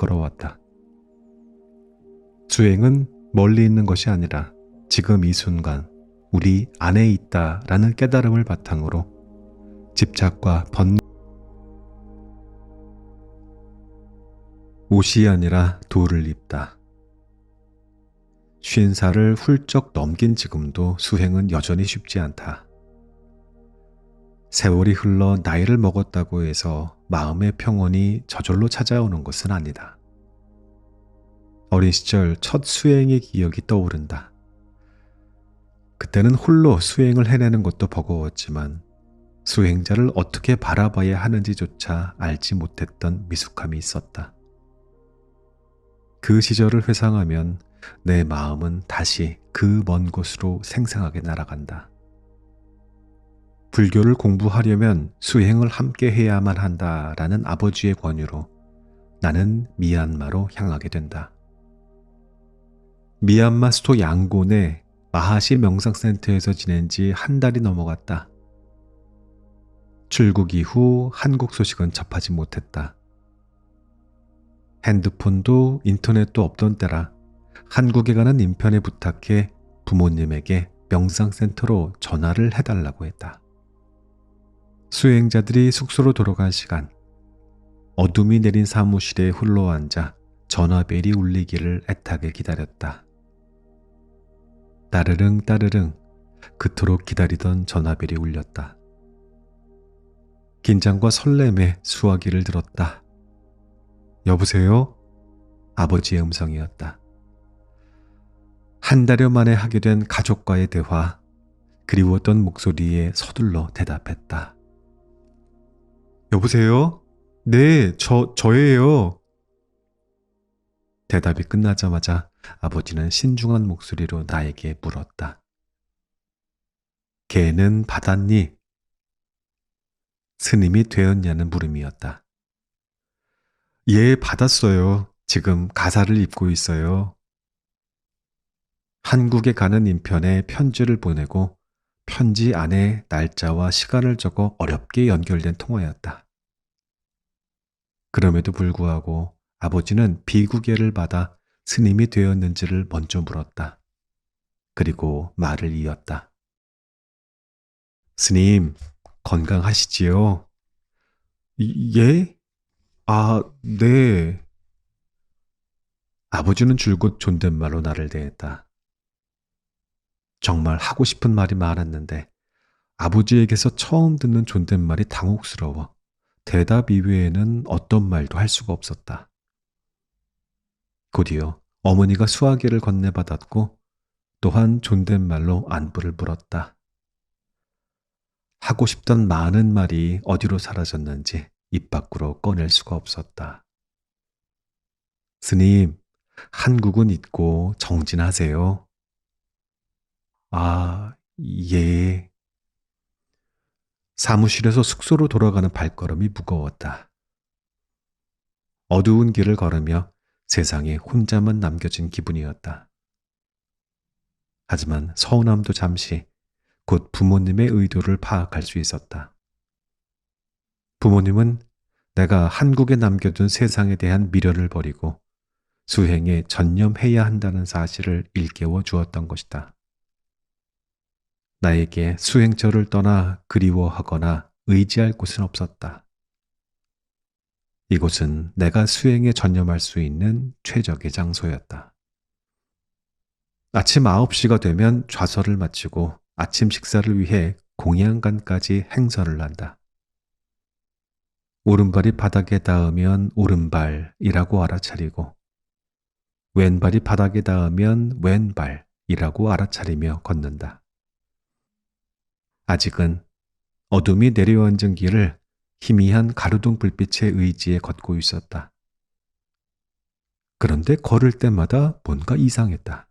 걸어왔다. 수행은 멀리 있는 것이 아니라 지금 이 순간 우리 안에 있다라는 깨달음을 바탕으로 집착과 옷이 아니라 도를 입다. 50살을 훌쩍 넘긴 지금도 수행은 여전히 쉽지 않다. 세월이 흘러 나이를 먹었다고 해서 마음의 평온이 저절로 찾아오는 것은 아니다. 어린 시절 첫 수행의 기억이 떠오른다. 그때는 홀로 수행을 해내는 것도 버거웠지만 수행자를 어떻게 바라봐야 하는지조차 알지 못했던 미숙함이 있었다. 그 시절을 회상하면 내 마음은 다시 그 먼 곳으로 생생하게 날아간다. 불교를 공부하려면 수행을 함께 해야만 한다라는 아버지의 권유로 나는 미얀마로 향하게 된다. 미얀마 수도 양곤의 마하시 명상센터에서 지낸 지 한 달이 넘어갔다. 출국 이후 한국 소식은 접하지 못했다. 핸드폰도 인터넷도 없던 때라 한국에 가는 인편에 부탁해 부모님에게 명상센터로 전화를 해달라고 했다. 수행자들이 숙소로 돌아간 시간, 어둠이 내린 사무실에 홀로 앉아 전화벨이 울리기를 애타게 기다렸다. 따르릉 따르릉 그토록 기다리던 전화벨이 울렸다. 긴장과 설렘에 수화기를 들었다. 여보세요? 아버지의 음성이었다. 한 달여 만에 하게 된 가족과의 대화, 그리웠던 목소리에 서둘러 대답했다. 여보세요? 네, 저예요. 대답이 끝나자마자 아버지는 신중한 목소리로 나에게 물었다. 개는 받았니? 스님이 되었냐는 물음이었다. 예, 받았어요. 지금 가사를 입고 있어요. 한국에 가는 인편에 편지를 보내고 편지 안에 날짜와 시간을 적어 어렵게 연결된 통화였다. 그럼에도 불구하고 아버지는 비구계를 받아 스님이 되었는지를 먼저 물었다. 그리고 말을 이었다. 스님, 건강하시지요? 예? 아, 네. 아버지는 줄곧 존댓말로 나를 대했다. 정말 하고 싶은 말이 많았는데 아버지에게서 처음 듣는 존댓말이 당혹스러워 대답 이외에는 어떤 말도 할 수가 없었다. 곧이어 어머니가 수화기를 건네받았고 또한 존댓말로 안부를 물었다. 하고 싶던 많은 말이 어디로 사라졌는지 입 밖으로 꺼낼 수가 없었다. 스님, 한국은 잊고 정진하세요. 아, 예. 사무실에서 숙소로 돌아가는 발걸음이 무거웠다. 어두운 길을 걸으며 세상에 혼자만 남겨진 기분이었다. 하지만 서운함도 잠시 곧 부모님의 의도를 파악할 수 있었다. 부모님은 내가 한국에 남겨둔 세상에 대한 미련을 버리고 수행에 전념해야 한다는 사실을 일깨워 주었던 것이다. 나에게 수행처를 떠나 그리워하거나 의지할 곳은 없었다. 이곳은 내가 수행에 전념할 수 있는 최적의 장소였다. 아침 9시가 되면 좌설을 마치고 아침 식사를 위해 공양간까지 행설을 한다. 오른발이 바닥에 닿으면 오른발이라고 알아차리고 왼발이 바닥에 닿으면 왼발이라고 알아차리며 걷는다. 아직은 어둠이 내려앉은 길을 희미한 가로등 불빛에 의지해 걷고 있었다. 그런데 걸을 때마다 뭔가 이상했다.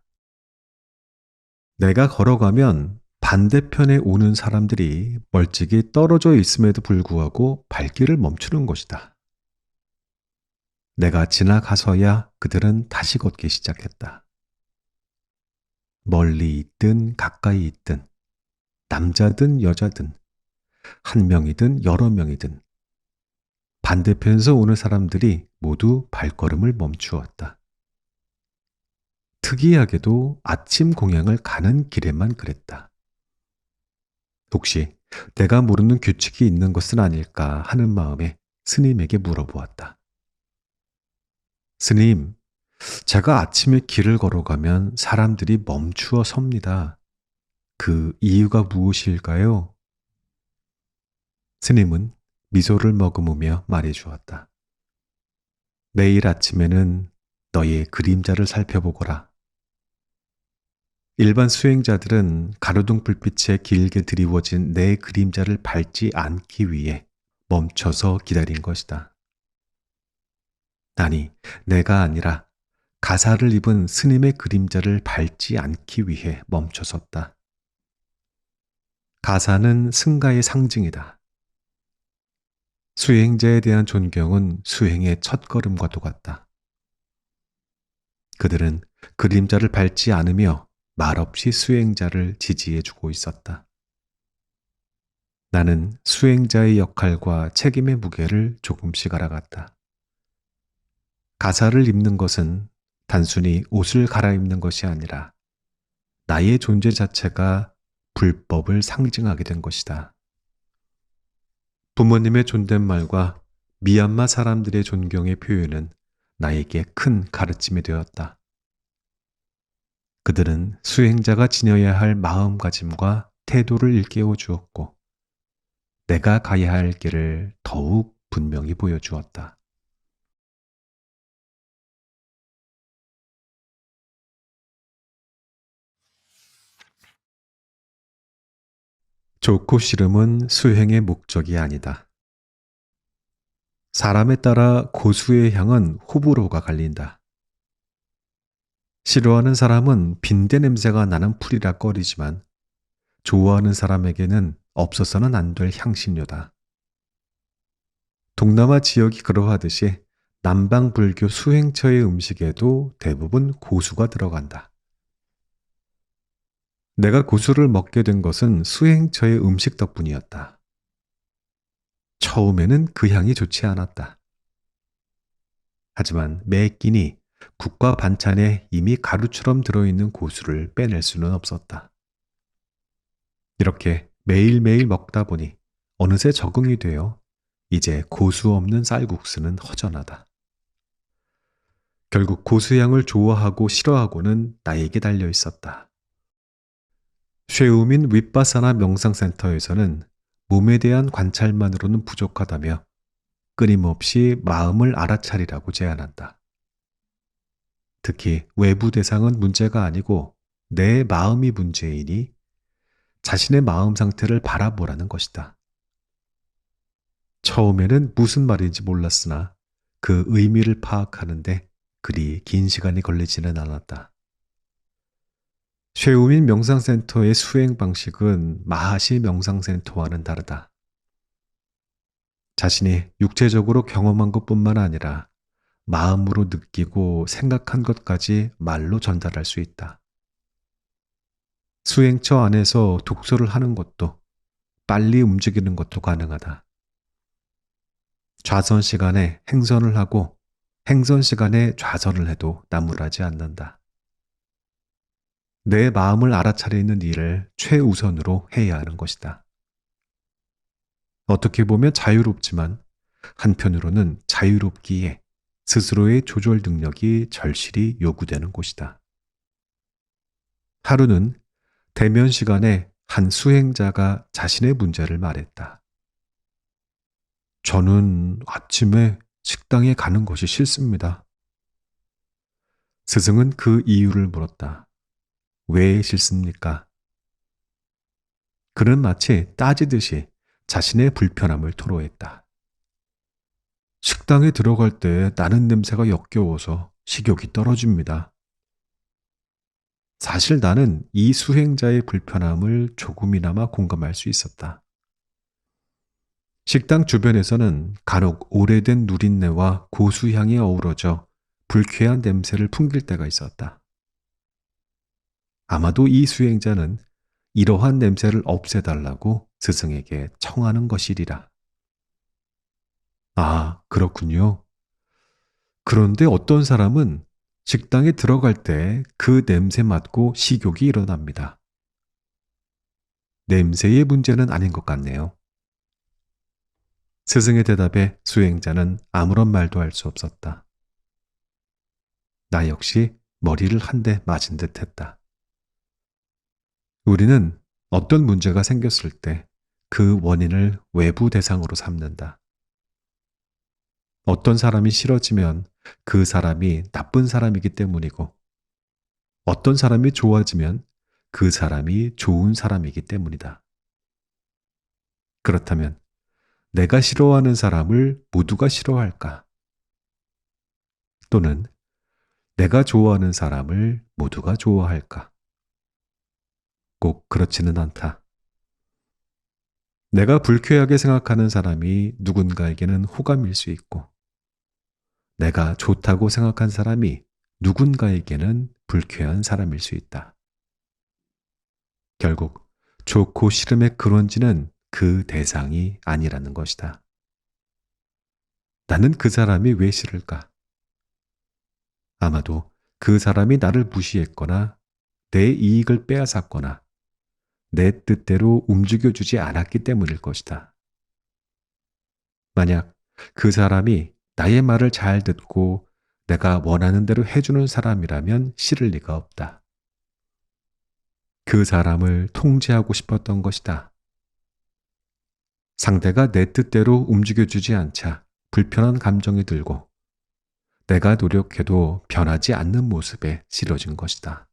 내가 걸어가면 반대편에 오는 사람들이 멀찍이 떨어져 있음에도 불구하고 발길을 멈추는 것이다. 내가 지나가서야 그들은 다시 걷기 시작했다. 멀리 있든 가까이 있든 남자든 여자든 한 명이든 여러 명이든 반대편에서 오는 사람들이 모두 발걸음을 멈추었다. 특이하게도 아침 공양을 가는 길에만 그랬다. 혹시 내가 모르는 규칙이 있는 것은 아닐까 하는 마음에 스님에게 물어보았다. 스님, 제가 아침에 길을 걸어가면 사람들이 멈추어 섭니다. 그 이유가 무엇일까요? 스님은 미소를 머금으며 말해 주었다. 내일 아침에는 너의 그림자를 살펴보거라. 일반 수행자들은 가로등 불빛에 길게 드리워진 내 그림자를 밟지 않기 위해 멈춰서 기다린 것이다. 아니, 내가 아니라 가사를 입은 스님의 그림자를 밟지 않기 위해 멈춰섰다. 가사는 승가의 상징이다. 수행자에 대한 존경은 수행의 첫걸음과 똑같다. 그들은 그림자를 밟지 않으며 말없이 수행자를 지지해주고 있었다. 나는 수행자의 역할과 책임의 무게를 조금씩 알아갔다. 가사를 입는 것은 단순히 옷을 갈아입는 것이 아니라 나의 존재 자체가 불법을 상징하게 된 것이다. 부모님의 존댓말과 미얀마 사람들의 존경의 표현은 나에게 큰 가르침이 되었다. 그들은 수행자가 지녀야 할 마음가짐과 태도를 일깨워 주었고, 내가 가야 할 길을 더욱 분명히 보여주었다. 좋고 싫음은 수행의 목적이 아니다. 사람에 따라 고수의 향은 호불호가 갈린다. 싫어하는 사람은 빈대 냄새가 나는 풀이라 꺼리지만 좋아하는 사람에게는 없어서는 안 될 향신료다. 동남아 지역이 그러하듯이 남방 불교 수행처의 음식에도 대부분 고수가 들어간다. 내가 고수를 먹게 된 것은 수행처의 음식 덕분이었다. 처음에는 그 향이 좋지 않았다. 하지만 매 끼니 국과 반찬에 이미 가루처럼 들어있는 고수를 빼낼 수는 없었다. 이렇게 매일매일 먹다 보니 어느새 적응이 되어 이제 고수 없는 쌀국수는 허전하다. 결국 고수향을 좋아하고 싫어하고는 나에게 달려 있었다. 쉐우민 윗바사나 명상센터에서는 몸에 대한 관찰만으로는 부족하다며 끊임없이 마음을 알아차리라고 제안한다. 특히 외부 대상은 문제가 아니고 내 마음이 문제이니 자신의 마음 상태를 바라보라는 것이다. 처음에는 무슨 말인지 몰랐으나 그 의미를 파악하는데 그리 긴 시간이 걸리지는 않았다. 쉐우민 명상센터의 수행 방식은 마하시 명상센터와는 다르다. 자신이 육체적으로 경험한 것뿐만 아니라 마음으로 느끼고 생각한 것까지 말로 전달할 수 있다. 수행처 안에서 독서를 하는 것도 빨리 움직이는 것도 가능하다. 좌선 시간에 행선을 하고 행선 시간에 좌선을 해도 나무라지 않는다. 내 마음을 알아차리는 일을 최우선으로 해야 하는 것이다. 어떻게 보면 자유롭지만 한편으로는 자유롭기에 스스로의 조절 능력이 절실히 요구되는 곳이다. 하루는 대면 시간에 한 수행자가 자신의 문제를 말했다. 저는 아침에 식당에 가는 것이 싫습니다. 스승은 그 이유를 물었다. 왜 싫습니까? 그는 마치 따지듯이 자신의 불편함을 토로했다. 식당에 들어갈 때 나는 냄새가 역겨워서 식욕이 떨어집니다. 사실 나는 이 수행자의 불편함을 조금이나마 공감할 수 있었다. 식당 주변에서는 간혹 오래된 누린내와 고수향이 어우러져 불쾌한 냄새를 풍길 때가 있었다. 아마도 이 수행자는 이러한 냄새를 없애달라고 스승에게 청하는 것이리라. 아, 그렇군요. 그런데 어떤 사람은 식당에 들어갈 때 그 냄새 맡고 식욕이 일어납니다. 냄새의 문제는 아닌 것 같네요. 스승의 대답에 수행자는 아무런 말도 할 수 없었다. 나 역시 머리를 한 대 맞은 듯 했다. 우리는 어떤 문제가 생겼을 때 그 원인을 외부 대상으로 삼는다. 어떤 사람이 싫어지면 그 사람이 나쁜 사람이기 때문이고, 어떤 사람이 좋아지면 그 사람이 좋은 사람이기 때문이다. 그렇다면 내가 싫어하는 사람을 모두가 싫어할까? 또는 내가 좋아하는 사람을 모두가 좋아할까? 꼭 그렇지는 않다. 내가 불쾌하게 생각하는 사람이 누군가에게는 호감일 수 있고, 내가 좋다고 생각한 사람이 누군가에게는 불쾌한 사람일 수 있다. 결국 좋고 싫음의 근원지는 그 대상이 아니라는 것이다. 나는 그 사람이 왜 싫을까? 아마도 그 사람이 나를 무시했거나 내 이익을 빼앗았거나 내 뜻대로 움직여주지 않았기 때문일 것이다. 만약 그 사람이 나의 말을 잘 듣고 내가 원하는 대로 해주는 사람이라면 싫을 리가 없다. 그 사람을 통제하고 싶었던 것이다. 상대가 내 뜻대로 움직여주지 않자 불편한 감정이 들고 내가 노력해도 변하지 않는 모습에 싫어진 것이다.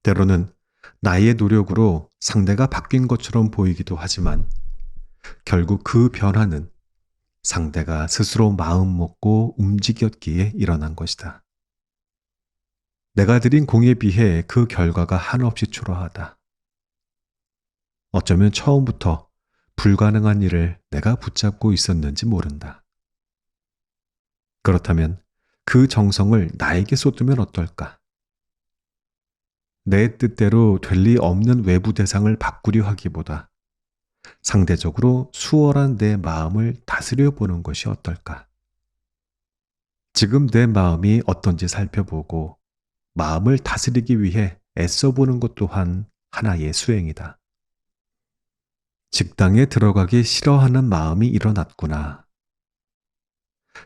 때로는 나의 노력으로 상대가 바뀐 것처럼 보이기도 하지만 결국 그 변화는 상대가 스스로 마음 먹고 움직였기에 일어난 것이다. 내가 드린 공에 비해 그 결과가 한없이 초라하다. 어쩌면 처음부터 불가능한 일을 내가 붙잡고 있었는지 모른다. 그렇다면 그 정성을 나에게 쏟으면 어떨까? 내 뜻대로 될 리 없는 외부 대상을 바꾸려 하기보다 상대적으로 수월한 내 마음을 다스려 보는 것이 어떨까? 지금 내 마음이 어떤지 살펴보고 마음을 다스리기 위해 애써 보는 것 또한 하나의 수행이다. 식당에 들어가기 싫어하는 마음이 일어났구나.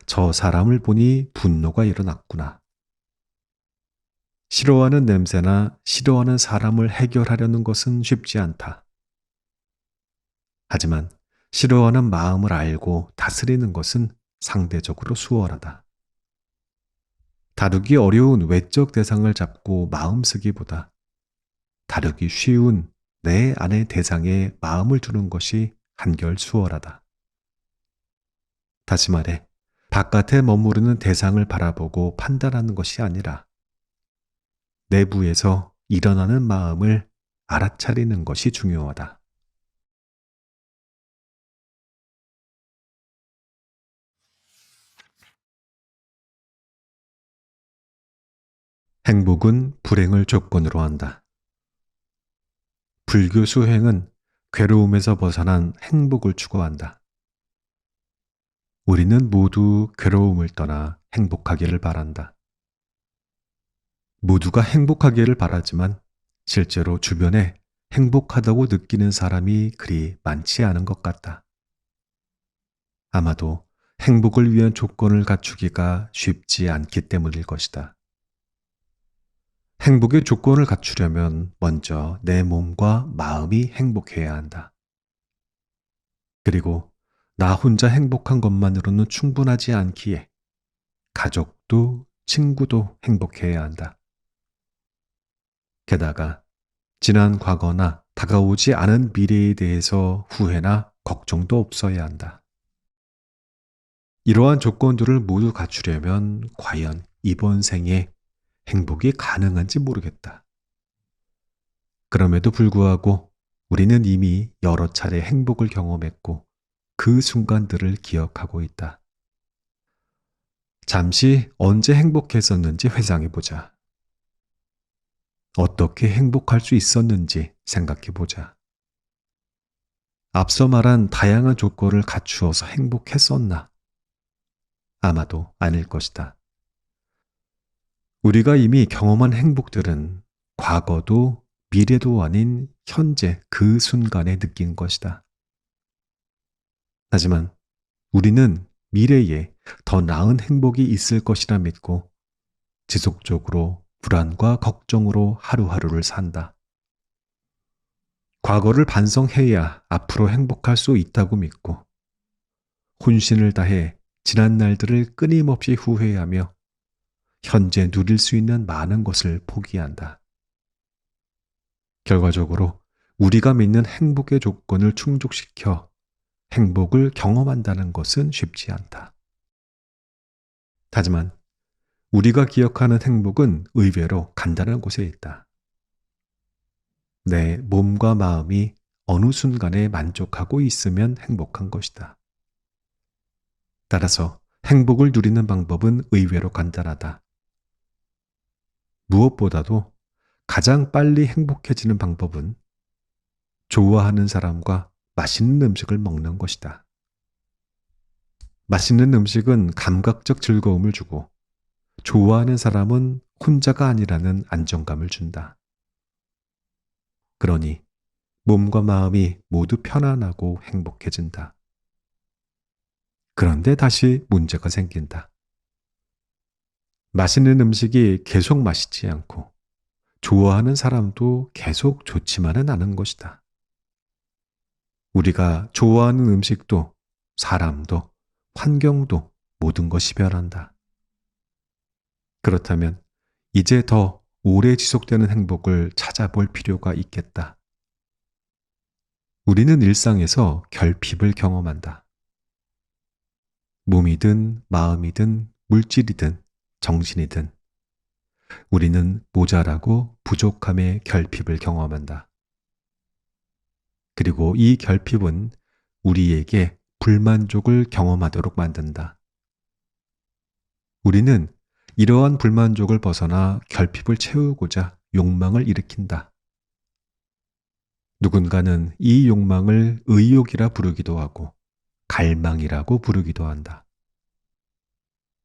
저 사람을 보니 분노가 일어났구나. 싫어하는 냄새나 싫어하는 사람을 해결하려는 것은 쉽지 않다. 하지만 싫어하는 마음을 알고 다스리는 것은 상대적으로 수월하다. 다루기 어려운 외적 대상을 잡고 마음 쓰기보다 다루기 쉬운 내 안의 대상에 마음을 두는 것이 한결 수월하다. 다시 말해, 바깥에 머무르는 대상을 바라보고 판단하는 것이 아니라 내부에서 일어나는 마음을 알아차리는 것이 중요하다. 행복은 불행을 조건으로 한다. 불교 수행은 괴로움에서 벗어난 행복을 추구한다. 우리는 모두 괴로움을 떠나 행복하기를 바란다. 모두가 행복하기를 바라지만 실제로 주변에 행복하다고 느끼는 사람이 그리 많지 않은 것 같다. 아마도 행복을 위한 조건을 갖추기가 쉽지 않기 때문일 것이다. 행복의 조건을 갖추려면 먼저 내 몸과 마음이 행복해야 한다. 그리고 나 혼자 행복한 것만으로는 충분하지 않기에 가족도 친구도 행복해야 한다. 게다가 지난 과거나 다가오지 않은 미래에 대해서 후회나 걱정도 없어야 한다. 이러한 조건들을 모두 갖추려면 과연 이번 생에 행복이 가능한지 모르겠다. 그럼에도 불구하고 우리는 이미 여러 차례 행복을 경험했고 그 순간들을 기억하고 있다. 잠시 언제 행복했었는지 회상해 보자. 어떻게 행복할 수 있었는지 생각해 보자. 앞서 말한 다양한 조건을 갖추어서 행복했었나? 아마도 아닐 것이다. 우리가 이미 경험한 행복들은 과거도 미래도 아닌 현재 그 순간에 느낀 것이다. 하지만 우리는 미래에 더 나은 행복이 있을 것이라 믿고 지속적으로 불안과 걱정으로 하루하루를 산다. 과거를 반성해야 앞으로 행복할 수 있다고 믿고 혼신을 다해 지난 날들을 끊임없이 후회하며 현재 누릴 수 있는 많은 것을 포기한다. 결과적으로 우리가 믿는 행복의 조건을 충족시켜 행복을 경험한다는 것은 쉽지 않다. 하지만 우리가 기억하는 행복은 의외로 간단한 곳에 있다. 내 몸과 마음이 어느 순간에 만족하고 있으면 행복한 것이다. 따라서 행복을 누리는 방법은 의외로 간단하다. 무엇보다도 가장 빨리 행복해지는 방법은 좋아하는 사람과 맛있는 음식을 먹는 것이다. 맛있는 음식은 감각적 즐거움을 주고 좋아하는 사람은 혼자가 아니라는 안정감을 준다. 그러니 몸과 마음이 모두 편안하고 행복해진다. 그런데 다시 문제가 생긴다. 맛있는 음식이 계속 맛있지 않고 좋아하는 사람도 계속 좋지만은 않은 것이다. 우리가 좋아하는 음식도 사람도 환경도 모든 것이 변한다. 그렇다면 이제 더 오래 지속되는 행복을 찾아볼 필요가 있겠다. 우리는 일상에서 결핍을 경험한다. 몸이든 마음이든 물질이든 정신이든 우리는 모자라고 부족함의 결핍을 경험한다. 그리고 이 결핍은 우리에게 불만족을 경험하도록 만든다. 우리는 이러한 불만족을 벗어나 결핍을 채우고자 욕망을 일으킨다. 누군가는 이 욕망을 의욕이라 부르기도 하고 갈망이라고 부르기도 한다.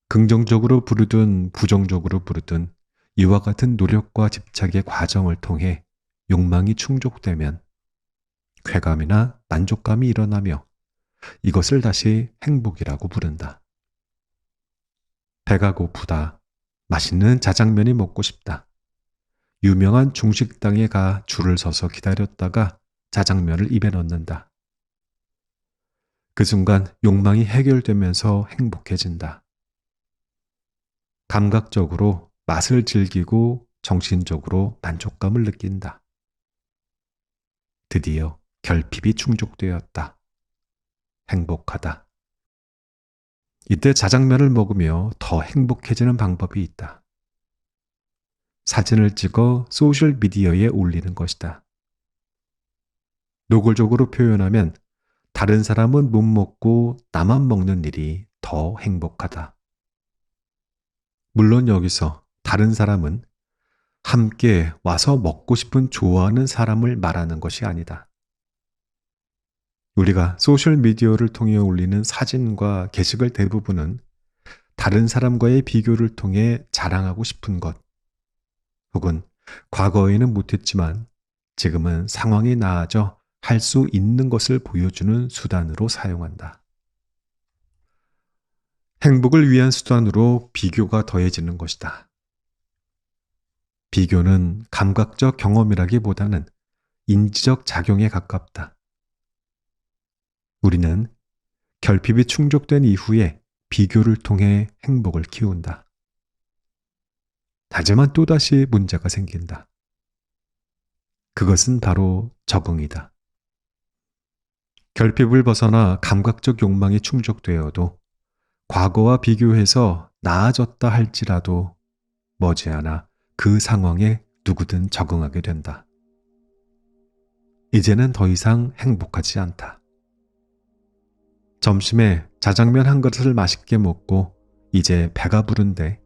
긍정적으로 부르든 부정적으로 부르든 이와 같은 노력과 집착의 과정을 통해 욕망이 충족되면 쾌감이나 만족감이 일어나며 이것을 다시 행복이라고 부른다. 배가 고프다. 맛있는 자장면이 먹고 싶다. 유명한 중식당에 가 줄을 서서 기다렸다가 자장면을 입에 넣는다. 그 순간 욕망이 해결되면서 행복해진다. 감각적으로 맛을 즐기고 정신적으로 만족감을 느낀다. 드디어 결핍이 충족되었다. 행복하다. 이때 자장면을 먹으며 더 행복해지는 방법이 있다. 사진을 찍어 소셜미디어에 올리는 것이다. 노골적으로 표현하면 다른 사람은 못 먹고 나만 먹는 일이 더 행복하다. 물론 여기서 다른 사람은 함께 와서 먹고 싶은 좋아하는 사람을 말하는 것이 아니다. 우리가 소셜미디어를 통해 올리는 사진과 게시글 대부분은 다른 사람과의 비교를 통해 자랑하고 싶은 것, 혹은 과거에는 못했지만 지금은 상황이 나아져 할 수 있는 것을 보여주는 수단으로 사용한다. 행복을 위한 수단으로 비교가 더해지는 것이다. 비교는 감각적 경험이라기보다는 인지적 작용에 가깝다. 우리는 결핍이 충족된 이후에 비교를 통해 행복을 키운다. 하지만 또다시 문제가 생긴다. 그것은 바로 적응이다. 결핍을 벗어나 감각적 욕망이 충족되어도 과거와 비교해서 나아졌다 할지라도 머지않아 그 상황에 누구든 적응하게 된다. 이제는 더 이상 행복하지 않다. 점심에 자장면 한 그릇을 맛있게 먹고 이제 배가 부른데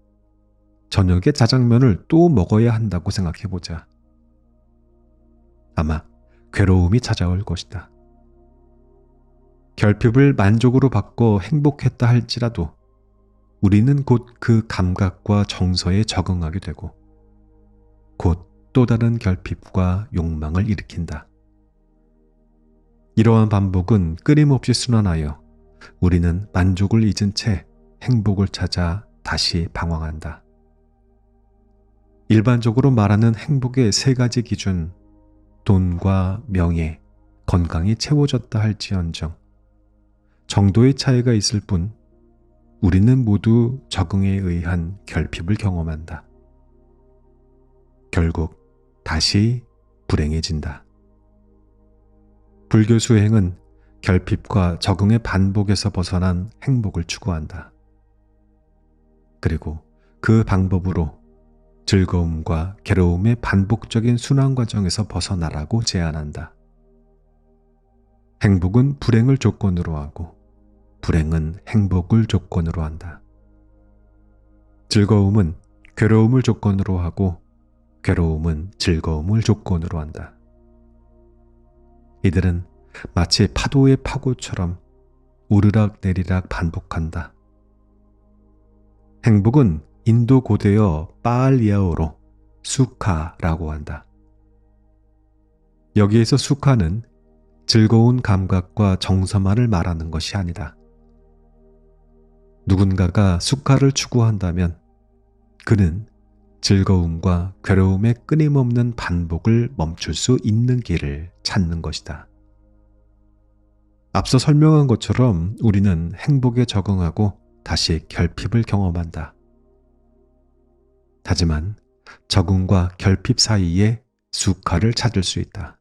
저녁에 자장면을 또 먹어야 한다고 생각해보자. 아마 괴로움이 찾아올 것이다. 결핍을 만족으로 바꿔 행복했다 할지라도 우리는 곧 그 감각과 정서에 적응하게 되고 곧 또 다른 결핍과 욕망을 일으킨다. 이러한 반복은 끊임없이 순환하여 우리는 만족을 잊은 채 행복을 찾아 다시 방황한다. 일반적으로 말하는 행복의 세 가지 기준, 돈과 명예, 건강이 채워졌다 할지언정 정도의 차이가 있을 뿐 우리는 모두 적응에 의한 결핍을 경험한다. 결국 다시 불행해진다. 불교 수행은 결핍과 적응의 반복에서 벗어난 행복을 추구한다. 그리고 그 방법으로 즐거움과 괴로움의 반복적인 순환 과정에서 벗어나라고 제안한다. 행복은 불행을 조건으로 하고 불행은 행복을 조건으로 한다. 즐거움은 괴로움을 조건으로 하고 괴로움은 즐거움을 조건으로 한다. 이들은 마치 파도의 파고처럼 오르락 내리락 반복한다. 행복은 인도 고대어 파알리아어로 수카라고 한다. 여기에서 수카는 즐거운 감각과 정서만을 말하는 것이 아니다. 누군가가 수카를 추구한다면 그는 즐거움과 괴로움의 끊임없는 반복을 멈출 수 있는 길을 찾는 것이다. 앞서 설명한 것처럼 우리는 행복에 적응하고 다시 결핍을 경험한다. 하지만 적응과 결핍 사이에 수카를 찾을 수 있다.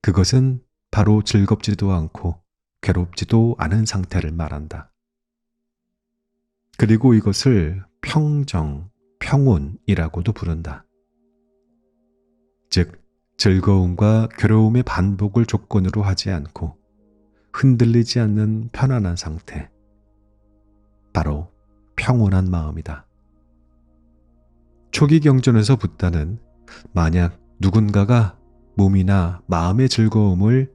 그것은 바로 즐겁지도 않고 괴롭지도 않은 상태를 말한다. 그리고 이것을 평정, 평온이라고도 부른다. 즉, 즐거움과 괴로움의 반복을 조건으로 하지 않고 흔들리지 않는 편안한 상태. 바로 평온한 마음이다. 초기 경전에서 붓다는 만약 누군가가 몸이나 마음의 즐거움을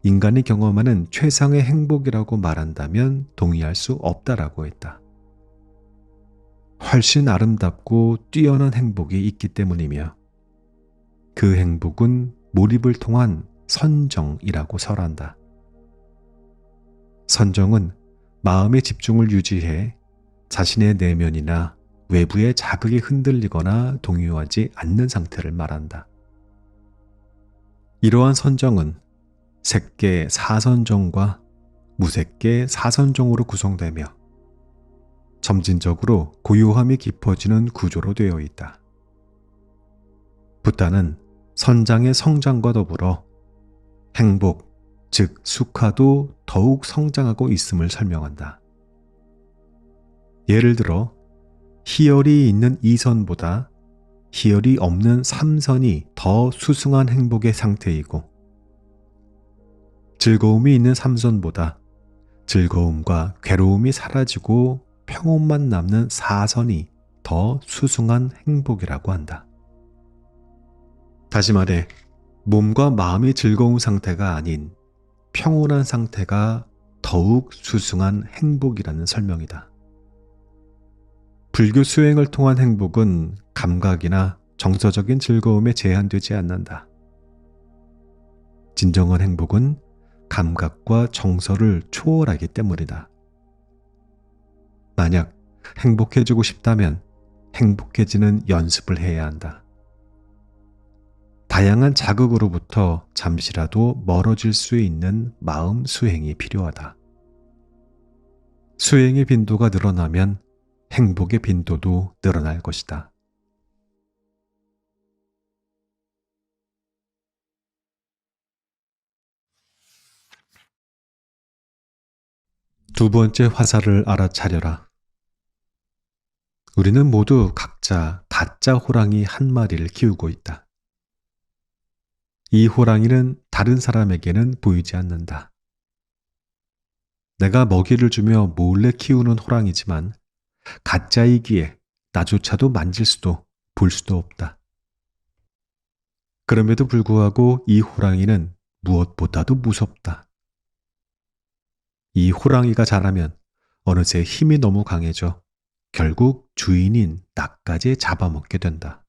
인간이 경험하는 최상의 행복이라고 말한다면 동의할 수 없다라고 했다. 훨씬 아름답고 뛰어난 행복이 있기 때문이며 그 행복은 몰입을 통한 선정이라고 설한다. 선정은 마음의 집중을 유지해 자신의 내면이나 외부의 자극에 흔들리거나 동요하지 않는 상태를 말한다. 이러한 선정은 색계 사선정과 무색계 사선정으로 구성되며 점진적으로 고요함이 깊어지는 구조로 되어 있다. 붓다는 선장의 성장과 더불어 행복, 즉 수카도 더욱 성장하고 있음을 설명한다. 예를 들어 희열이 있는 2선보다 희열이 없는 3선이 더 수승한 행복의 상태이고 즐거움이 있는 3선보다 즐거움과 괴로움이 사라지고 평온만 남는 4선이 더 수승한 행복이라고 한다. 다시 말해 몸과 마음이 즐거운 상태가 아닌 평온한 상태가 더욱 수승한 행복이라는 설명이다. 불교 수행을 통한 행복은 감각이나 정서적인 즐거움에 제한되지 않는다. 진정한 행복은 감각과 정서를 초월하기 때문이다. 만약 행복해지고 싶다면 행복해지는 연습을 해야 한다. 다양한 자극으로부터 잠시라도 멀어질 수 있는 마음 수행이 필요하다. 수행의 빈도가 늘어나면 행복의 빈도도 늘어날 것이다. 두 번째 화살을 알아차려라. 우리는 모두 각자 가짜 호랑이 한 마리를 키우고 있다. 이 호랑이는 다른 사람에게는 보이지 않는다. 내가 먹이를 주며 몰래 키우는 호랑이지만 가짜이기에 나조차도 만질 수도 볼 수도 없다. 그럼에도 불구하고 이 호랑이는 무엇보다도 무섭다. 이 호랑이가 자라면 어느새 힘이 너무 강해져 결국 주인인 나까지 잡아먹게 된다.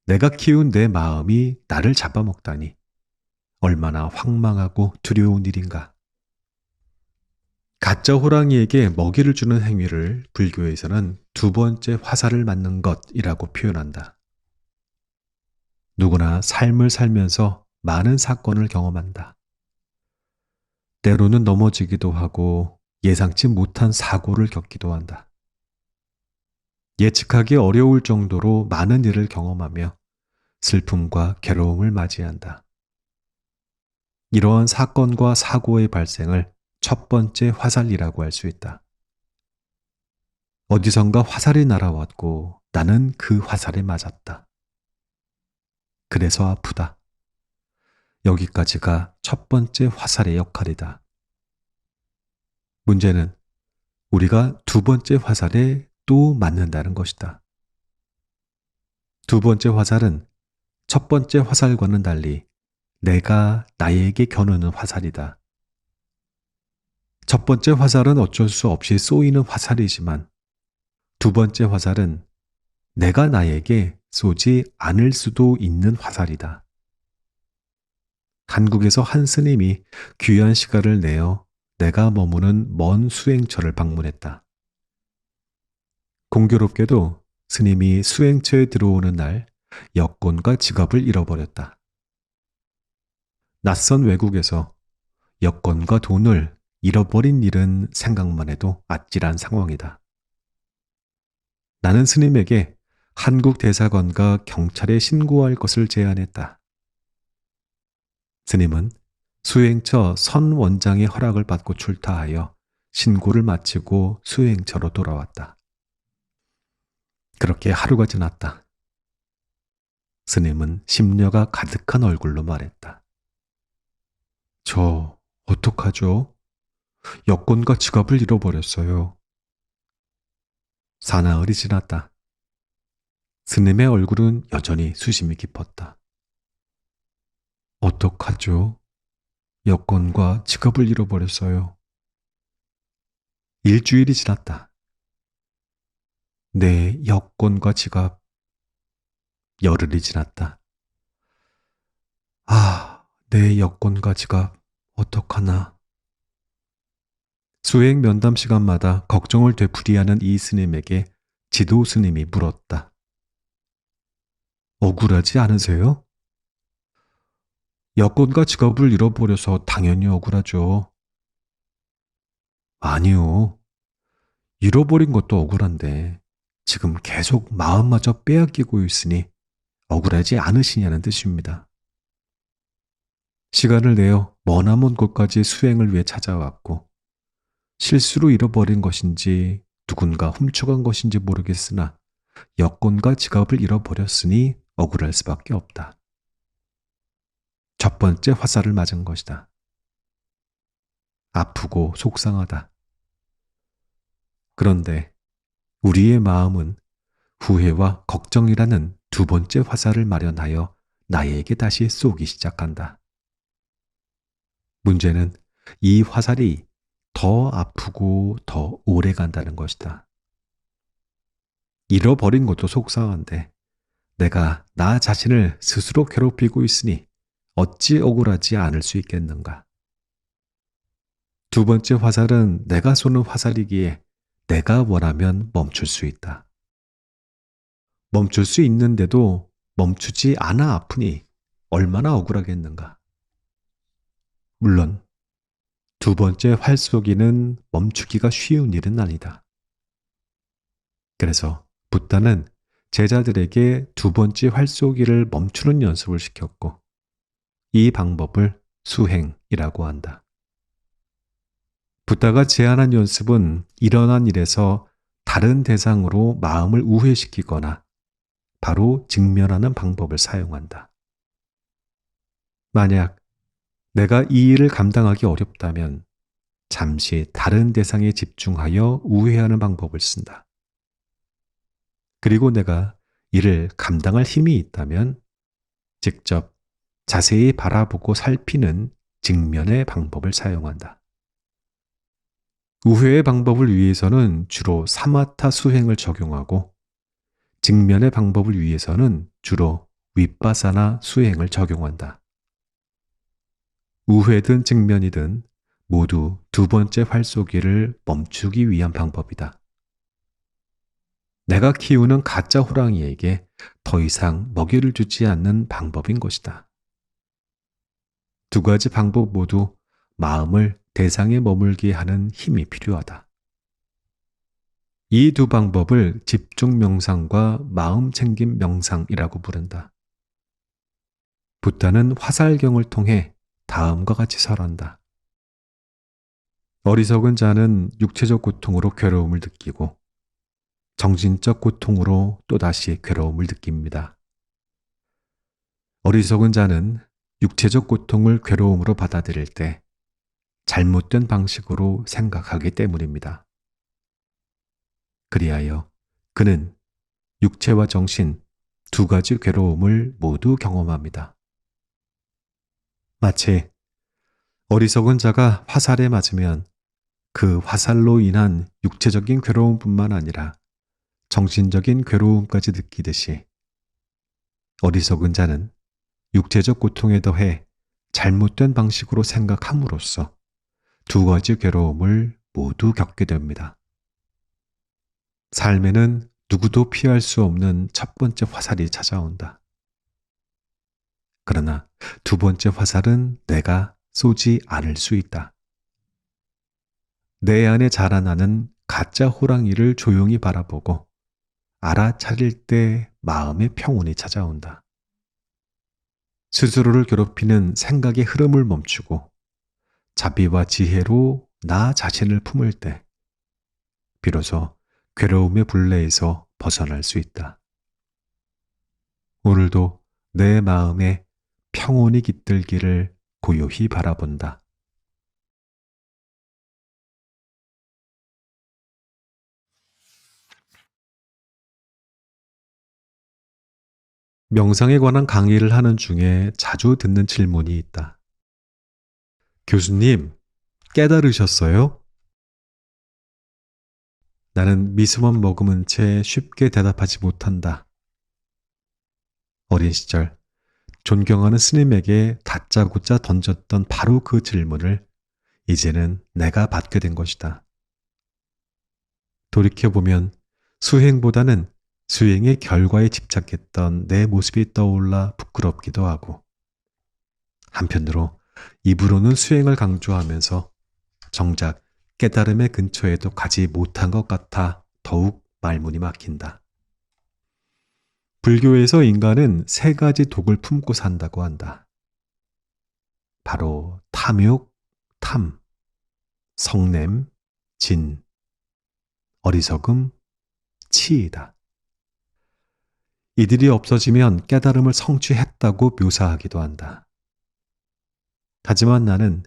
내가 키운 내 마음이 나를 잡아먹다니 얼마나 황망하고 두려운 일인가. 가짜 호랑이에게 먹이를 주는 행위를 불교에서는 두 번째 화살을 맞는 것이라고 표현한다. 누구나 삶을 살면서 많은 사건을 경험한다. 때로는 넘어지기도 하고 예상치 못한 사고를 겪기도 한다. 예측하기 어려울 정도로 많은 일을 경험하며 슬픔과 괴로움을 맞이한다. 이러한 사건과 사고의 발생을 첫 번째 화살이라고 할 수 있다. 어디선가 화살이 날아왔고 나는 그 화살에 맞았다. 그래서 아프다. 여기까지가 첫 번째 화살의 역할이다. 문제는 우리가 두 번째 화살에 또 맞는다는 것이다. 두 번째 화살은 첫 번째 화살과는 달리 내가 나에게 겨누는 화살이다. 첫 번째 화살은 어쩔 수 없이 쏘이는 화살이지만 두 번째 화살은 내가 나에게 쏘지 않을 수도 있는 화살이다. 한국에서 한 스님이 귀한 시간을 내어 내가 머무는 먼 수행처를 방문했다. 공교롭게도 스님이 수행처에 들어오는 날 여권과 지갑을 잃어버렸다. 낯선 외국에서 여권과 돈을 잃어버린 일은 생각만 해도 아찔한 상황이다. 나는 스님에게 한국 대사관과 경찰에 신고할 것을 제안했다. 스님은 수행처 선 원장의 허락을 받고 출타하여 신고를 마치고 수행처로 돌아왔다. 그렇게 하루가 지났다. 스님은 심려가 가득한 얼굴로 말했다. 저 어떡하죠? 여권과 지갑을 잃어버렸어요. 사나흘이 지났다. 스님의 얼굴은 여전히 수심이 깊었다. 어떡하죠? 여권과 지갑을 잃어버렸어요. 일주일이 지났다. 내 여권과 지갑. 열흘이 지났다. 내 여권과 지갑 어떡하나. 수행 면담 시간마다 걱정을 되풀이하는 이 스님에게 지도 스님이 물었다. 억울하지 않으세요? 여권과 지갑을 잃어버려서 당연히 억울하죠. 아니요. 잃어버린 것도 억울한데 지금 계속 마음마저 빼앗기고 있으니 억울하지 않으시냐는 뜻입니다. 시간을 내어 머나먼 곳까지 수행을 위해 찾아왔고 실수로 잃어버린 것인지 누군가 훔쳐간 것인지 모르겠으나 여권과 지갑을 잃어버렸으니 억울할 수밖에 없다. 첫 번째 화살을 맞은 것이다. 아프고 속상하다. 그런데 우리의 마음은 후회와 걱정이라는 두 번째 화살을 마련하여 나에게 다시 쏘기 시작한다. 문제는 이 화살이 더 아프고 더 오래 간다는 것이다. 잃어버린 것도 속상한데 내가 나 자신을 스스로 괴롭히고 있으니 어찌 억울하지 않을 수 있겠는가. 두 번째 화살은 내가 쏘는 화살이기에 내가 원하면 멈출 수 있다. 멈출 수 있는데도 멈추지 않아 아프니 얼마나 억울하겠는가. 물론 두 번째 활쏘기는 멈추기가 쉬운 일은 아니다. 그래서 붓다는 제자들에게 두 번째 활쏘기를 멈추는 연습을 시켰고 이 방법을 수행이라고 한다. 붓다가 제안한 연습은 일어난 일에서 다른 대상으로 마음을 우회시키거나 바로 직면하는 방법을 사용한다. 만약 내가 이 일을 감당하기 어렵다면 잠시 다른 대상에 집중하여 우회하는 방법을 쓴다. 그리고 내가 이를 감당할 힘이 있다면 직접 자세히 바라보고 살피는 직면의 방법을 사용한다. 우회의 방법을 위해서는 주로 사마타 수행을 적용하고 직면의 방법을 위해서는 주로 윗바사나 수행을 적용한다. 우회든 직면이든 모두 두 번째 활쏘기를 멈추기 위한 방법이다. 내가 키우는 가짜 호랑이에게 더 이상 먹이를 주지 않는 방법인 것이다. 두 가지 방법 모두 마음을 대상에 머물게 하는 힘이 필요하다. 이 두 방법을 집중 명상과 마음 챙김 명상이라고 부른다. 부타는 화살경을 통해 다음과 같이 설한다. 어리석은 자는 육체적 고통으로 괴로움을 느끼고 정신적 고통으로 또다시 괴로움을 느낍니다. 어리석은 자는 육체적 고통을 괴로움으로 받아들일 때 잘못된 방식으로 생각하기 때문입니다. 그리하여 그는 육체와 정신 두 가지 괴로움을 모두 경험합니다. 마치 어리석은 자가 화살에 맞으면 그 화살로 인한 육체적인 괴로움뿐만 아니라 정신적인 괴로움까지 느끼듯이 어리석은 자는 육체적 고통에 더해 잘못된 방식으로 생각함으로써 두 가지 괴로움을 모두 겪게 됩니다. 삶에는 누구도 피할 수 없는 첫 번째 화살이 찾아온다. 그러나 두 번째 화살은 내가 쏘지 않을 수 있다. 내 안에 자라나는 가짜 호랑이를 조용히 바라보고 알아차릴 때 마음의 평온이 찾아온다. 스스로를 괴롭히는 생각의 흐름을 멈추고 자비와 지혜로 나 자신을 품을 때 비로소 괴로움의 불레에서 벗어날 수 있다. 오늘도 내 마음에 평온이 깃들기를 고요히 바라본다. 명상에 관한 강의를 하는 중에 자주 듣는 질문이 있다. 교수님, 깨달으셨어요? 나는 미소만 머금은 채 쉽게 대답하지 못한다. 어린 시절 존경하는 스님에게 다짜고짜 던졌던 바로 그 질문을 이제는 내가 받게 된 것이다. 돌이켜보면 수행보다는 수행의 결과에 집착했던 내 모습이 떠올라 부끄럽기도 하고, 한편으로 입으로는 수행을 강조하면서 정작 깨달음의 근처에도 가지 못한 것 같아 더욱 말문이 막힌다. 불교에서 인간은 세 가지 독을 품고 산다고 한다. 바로 탐욕, 탐, 성냄, 진, 어리석음, 치이다. 이들이 없어지면 깨달음을 성취했다고 묘사하기도 한다. 하지만 나는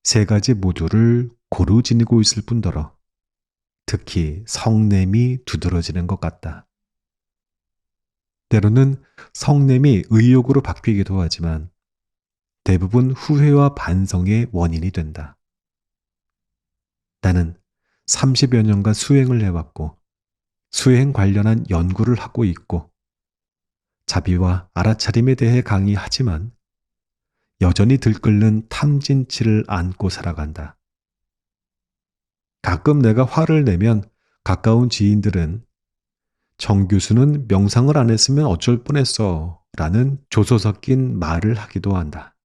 세 가지 모두를 고루 지니고 있을 뿐더러 특히 성냄이 두드러지는 것 같다. 때로는 성냄이 의욕으로 바뀌기도 하지만 대부분 후회와 반성의 원인이 된다. 나는 30여 년간 수행을 해왔고 수행 관련한 연구를 하고 있고 자비와 알아차림에 대해 강의하지만 여전히 들끓는 탐진치를 안고 살아간다. 가끔 내가 화를 내면 가까운 지인들은 정 교수는 명상을 안 했으면 어쩔 뻔했어 라는 조소 섞인 말을 하기도 한다.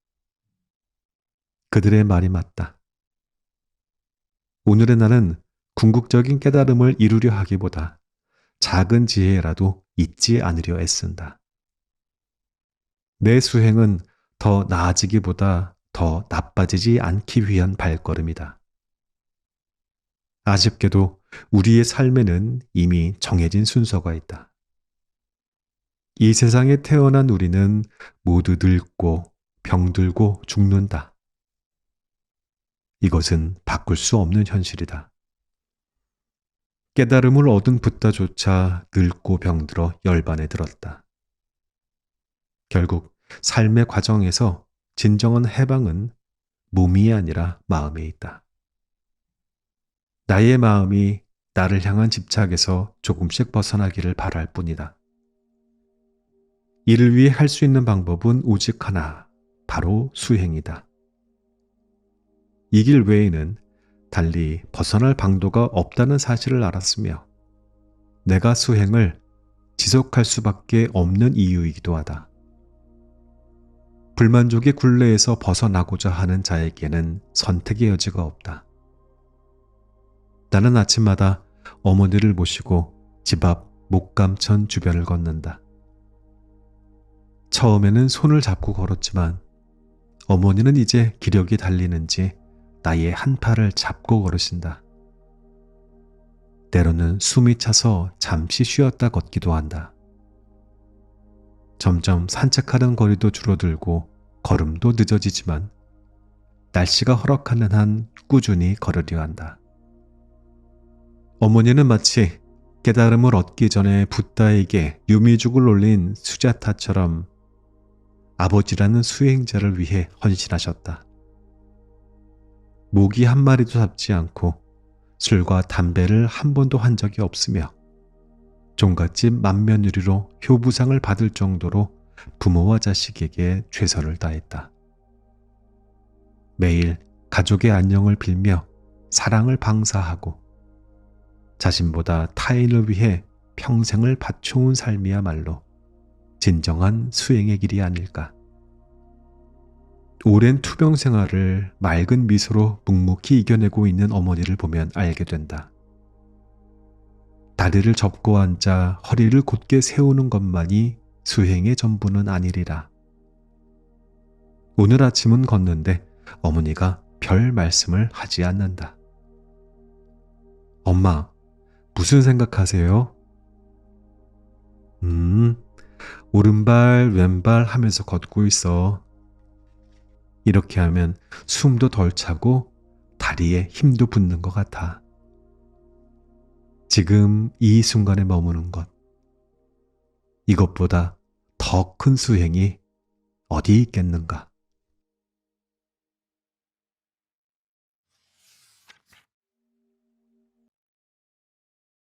그들의 말이 맞다. 오늘의 나는 궁극적인 깨달음을 이루려 하기보다 작은 지혜라도 잊지 않으려 애쓴다. 내 수행은 더 나아지기보다 더 나빠지지 않기 위한 발걸음이다. 아쉽게도 우리의 삶에는 이미 정해진 순서가 있다. 이 세상에 태어난 우리는 모두 늙고 병들고 죽는다. 이것은 바꿀 수 없는 현실이다. 깨달음을 얻은 붓다조차 늙고 병들어 열반에 들었다. 결국 삶의 과정에서 진정한 해방은 몸이 아니라 마음에 있다. 나의 마음이 나를 향한 집착에서 조금씩 벗어나기를 바랄 뿐이다. 이를 위해 할 수 있는 방법은 오직 하나, 바로 수행이다. 이 길 외에는 달리 벗어날 방도가 없다는 사실을 알았으며 내가 수행을 지속할 수밖에 없는 이유이기도 하다. 불만족의 굴레에서 벗어나고자 하는 자에게는 선택의 여지가 없다. 나는 아침마다 어머니를 모시고 집 앞 목감천 주변을 걷는다. 처음에는 손을 잡고 걸었지만 어머니는 이제 기력이 달리는지 나의 한 팔을 잡고 걸으신다. 때로는 숨이 차서 잠시 쉬었다 걷기도 한다. 점점 산책하는 거리도 줄어들고 걸음도 늦어지지만 날씨가 허락하는 한 꾸준히 걸으려 한다. 어머니는 마치 깨달음을 얻기 전에 붓다에게 유미죽을 올린 수자타처럼 아버지라는 수행자를 위해 헌신하셨다. 모기 한 마리도 잡지 않고 술과 담배를 한 번도 한 적이 없으며 종갓집 맏며느리로 효부상을 받을 정도로 부모와 자식에게 최선을 다했다. 매일 가족의 안녕을 빌며 사랑을 방사하고 자신보다 타인을 위해 평생을 바쳐온 삶이야말로 진정한 수행의 길이 아닐까. 오랜 투병 생활을 맑은 미소로 묵묵히 이겨내고 있는 어머니를 보면 알게 된다. 다리를 접고 앉아 허리를 곧게 세우는 것만이 수행의 전부는 아니리라. 오늘 아침은 걷는데 어머니가 별 말씀을 하지 않는다. 엄마, 무슨 생각하세요? 오른발, 왼발 하면서 걷고 있어. 이렇게 하면 숨도 덜 차고 다리에 힘도 붙는 것 같아. 지금 이 순간에 머무는 것. 이것보다 더 큰 수행이 어디 있겠는가?